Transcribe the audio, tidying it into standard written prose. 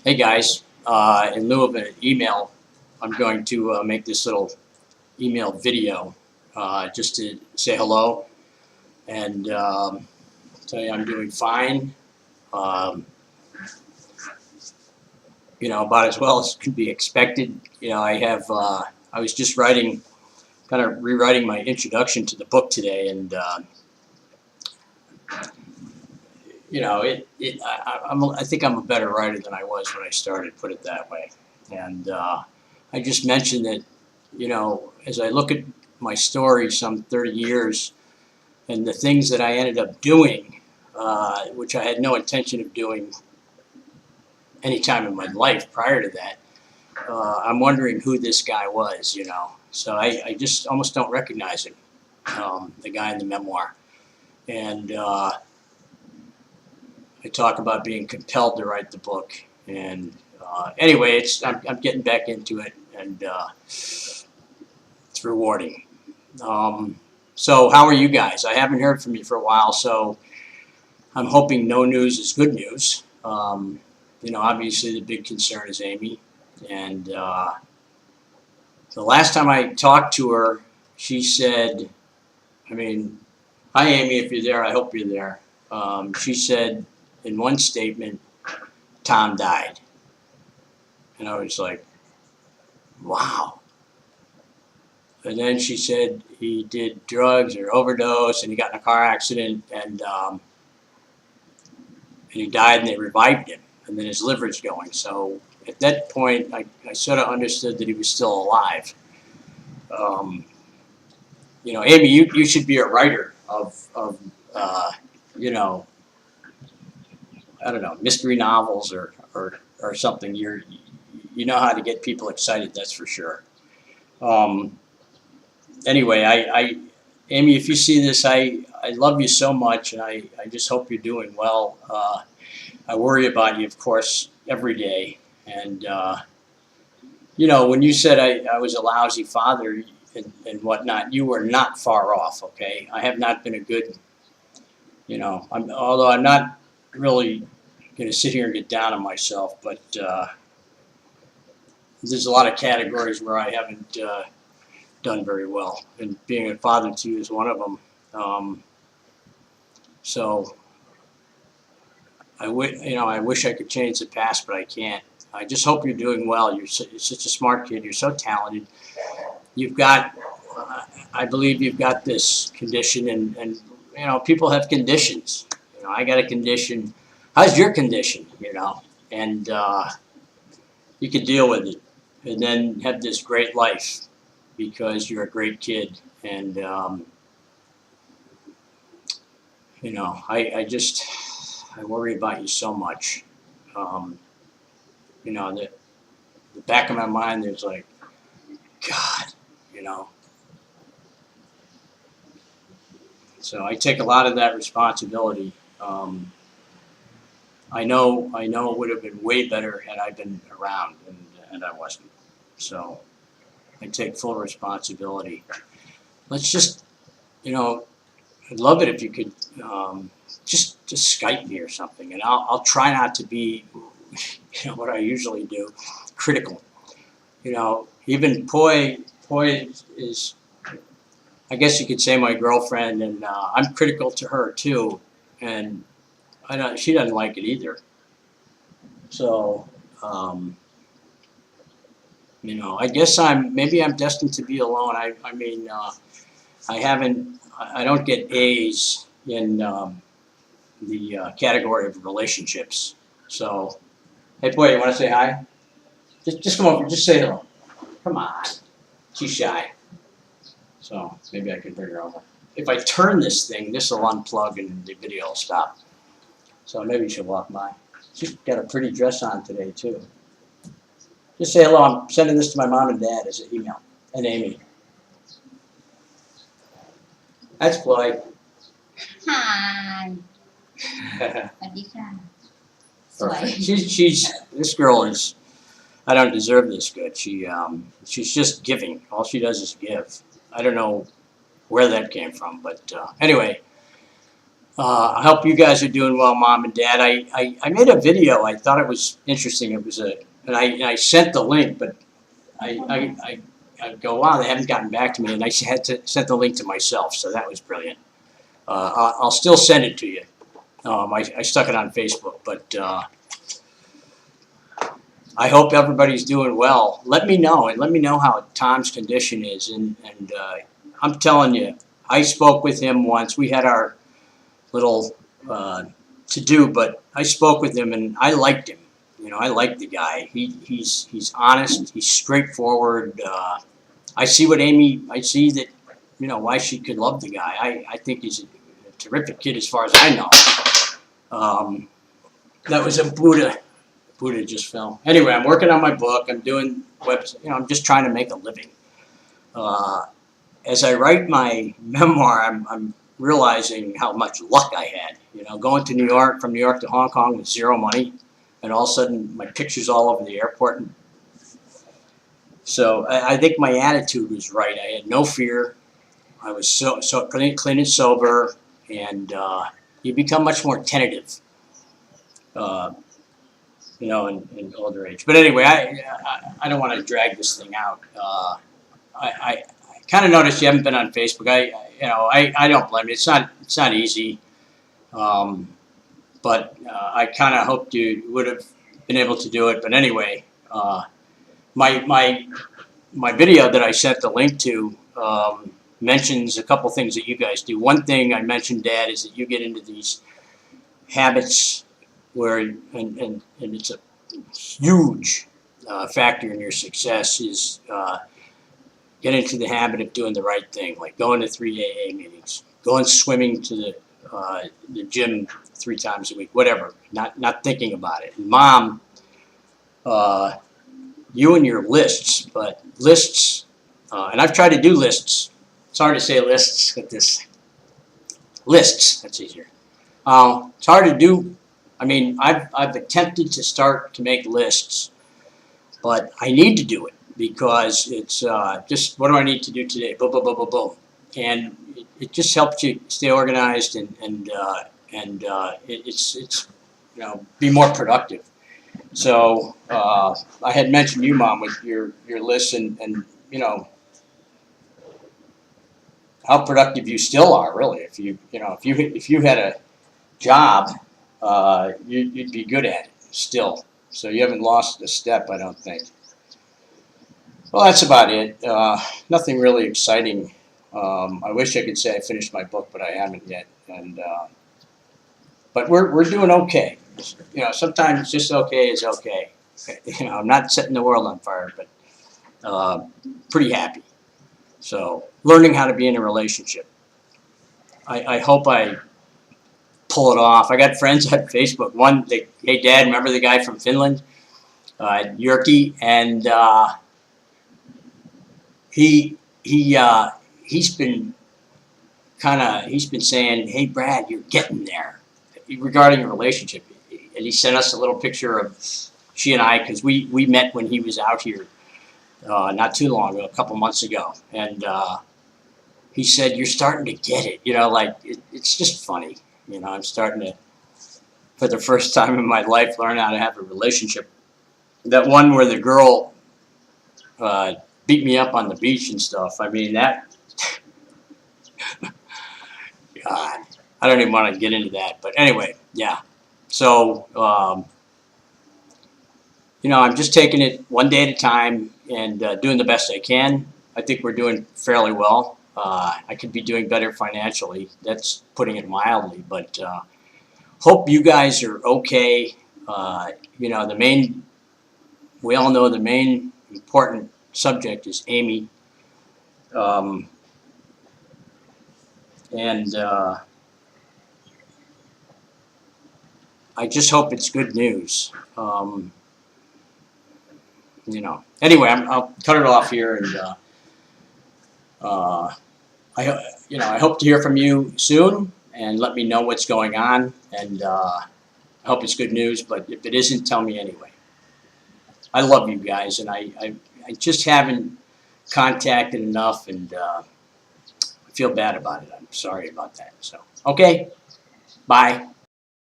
Hey guys, in lieu of an email, I'm going to make this little email video just to say hello and tell you I'm doing fine. Um, about as well as could be expected. I was just kind of rewriting my introduction to the book today, and I think I'm a better writer than I was when I started, put it that way. And I just mentioned that, as I look at my story some 30 years and the things that I ended up doing, which I had no intention of doing any time in my life prior to that, I'm wondering who this guy was, So I just almost don't recognize him, the guy in the memoir. And I talk about being compelled to write the book. And anyway, I'm getting back into it, and it's rewarding. So how are you guys? I haven't heard from you for a while, so I'm hoping no news is good news. Obviously the big concern is Amy. And the last time I talked to her, she said, hi Amy, if you're there, I hope you're there. She said in one statement, Tom died. And I was like, wow. And then she said he did drugs or overdose, and he got in a car accident, and he died, and they revived him, and then his liver's going. So at that point, I sort of understood that he was still alive. Amy, you should be a writer of I don't know, mystery novels or something. You know how to get people excited, that's for sure. Anyway, Amy, if you see this, I love you so much, and I just hope you're doing well. I worry about you, of course, every day. And, when you said I was a lousy father and whatnot, you were not far off, okay? I have not been a good, although I'm not really going to sit here and get down on myself, but there's a lot of categories where I haven't done very well, and being a father to you is one of them. So I wish I could change the past, but I can't. I just hope you're doing well. You're such a smart kid. You're so talented. You've got, I believe you've got this condition, and people have conditions. I got a condition. How's your condition? And you can deal with it, and then have this great life because you're a great kid. And I worry about you so much. The back of my mind, there's like, God, So I take a lot of that responsibility. I know it would have been way better had I been around, and I wasn't. So I take full responsibility. Let's just, I'd love it if you could just Skype me or something, and I'll try not to be, what I usually do, critical. Even Poi is, I guess you could say, my girlfriend, and I'm critical to her too, and she doesn't like it either. So, I guess maybe I'm destined to be alone. I don't get A's in the category of relationships. So, hey boy, you want to say hi? Just come over, just say hello. Come on, she's shy. So maybe I can bring her over. If I turn this thing, this will unplug and the video will stop. So maybe she'll walk by. She's got a pretty dress on today too. Just say hello. I'm sending this to my mom and dad as an email. And Amy. That's Chloe. Hi. Perfect. She's this girl is, I don't deserve this good. She's just giving. All she does is give. I don't know where that came from, but anyway, I hope you guys are doing well, Mom and Dad. I made a video. I thought it was interesting. It was and I sent the link, but I go, wow, they haven't gotten back to me, and I had to send the link to myself, so that was brilliant. I'll still send it to you. I stuck it on Facebook, but I hope everybody's doing well. Let me know, and let me know how Tom's condition is. And I'm telling you, I spoke with him once. We had our little to-do, but I spoke with him, and I liked him. You know, I like the guy. He's honest. He's straightforward. I see that, you know, why she could love the guy. I think he's a terrific kid as far as I know. That was a Buddha. Buddha just fell. Anyway, I'm working on my book. I'm doing websites. You know, I'm just trying to make a living. As I write my memoir, I'm realizing how much luck I had. You know, going to New York, from New York to Hong Kong with zero money, and all of a sudden my picture's all over the airport. And so I think my attitude was right. I had no fear. I was so clean and sober, and you become much more tentative. You know, in older age. But anyway, I don't want to drag this thing out. I kind of noticed you haven't been on Facebook. I don't blame you. It's not easy. But I kind of hoped you would have been able to do it. But anyway, my video that I sent the link to mentions a couple things that you guys do. One thing I mentioned, Dad, is that you get into these habits where, and it's a huge factor in your success, is get into the habit of doing the right thing, like going to 3 AA meetings, going swimming to the gym 3 times a week, whatever, not thinking about it. And Mom, you and your lists, but lists, and I've tried to do lists. It's hard to say lists with this. Lists, that's easier. It's hard to do. I mean, I've attempted to start to make lists, but I need to do it because it's just, what do I need to do today? Boom, boom, boom, boom, boom. And it just helps you stay organized and it's you know, be more productive. So I had mentioned you, Mom, with your lists and you know, how productive you still are, really. If you had a job, you'd be good at it still. So you haven't lost a step, I don't think. Well, that's about it. Nothing really exciting. I wish I could say I finished my book, but I haven't yet. And but we're doing okay. You know, sometimes just okay is okay. You know, I'm not setting the world on fire, but pretty happy. So learning how to be in a relationship. I hope I pull it off. I got friends on Facebook. Hey Dad, remember the guy from Finland, Jyrki, and he's been saying, hey Brad, you're getting there regarding a relationship. And he sent us a little picture of she and I, because we met when he was out here not too long ago, a couple months ago, and he said, you're starting to get it. You know, like it's just funny. You know, I'm starting to, for the first time in my life, learn how to have a relationship. That one where the girl beat me up on the beach and stuff. I mean, that, God, I don't even want to get into that. But anyway, yeah. So, you know, I'm just taking it one day at a time and doing the best I can. I think we're doing fairly well. I could be doing better financially. That's putting it mildly. But hope you guys are okay. You know, we all know the main important subject is Amy. And I just hope it's good news. You know, anyway, I'll cut it off here, and I hope to hear from you soon, and let me know what's going on, and I hope it's good news. But if it isn't, tell me anyway. I love you guys, and I just haven't contacted enough, and I feel bad about it. I'm sorry about that. So, okay. Bye.